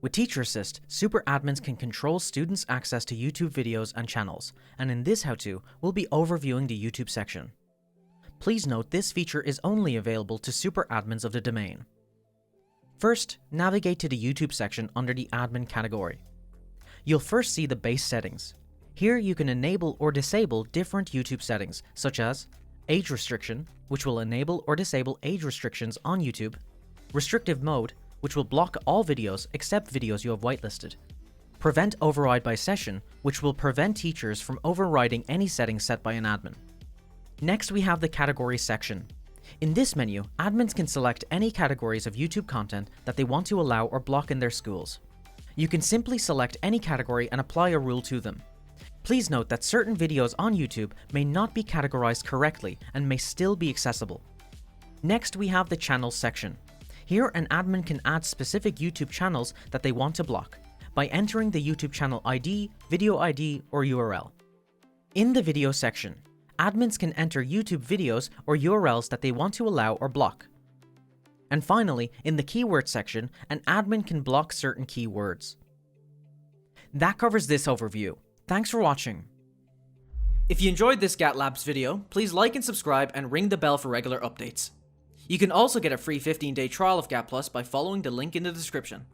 With Teacher Assist, super admins can control students' access to YouTube videos and channels, and in this how-to, we'll be overviewing the YouTube section. Please note this feature is only available to super admins of the domain. First, navigate to the YouTube section under the admin category. You'll first see the base settings. Here you can enable or disable different YouTube settings, such as age restriction, which will enable or disable age restrictions on YouTube, restrictive mode, which will block all videos except videos you have whitelisted, prevent override by session, which will prevent teachers from overriding any settings set by an admin. Next, we have the category section. In this menu, admins can select any categories of YouTube content that they want to allow or block in their schools. You can simply select any category and apply a rule to them. Please note that certain videos on YouTube may not be categorized correctly and may still be accessible. Next, we have the channels section. Here, an admin can add specific YouTube channels that they want to block by entering the YouTube channel ID, video ID, or URL. In the video section, admins can enter YouTube videos or URLs that they want to allow or block. And finally, in the keyword section, an admin can block certain keywords. That covers this overview. Thanks for watching. If you enjoyed this GAT Labs video, please like and subscribe and ring the bell for regular updates. You can also get a free 15-day trial of GAT Plus by following the link in the description.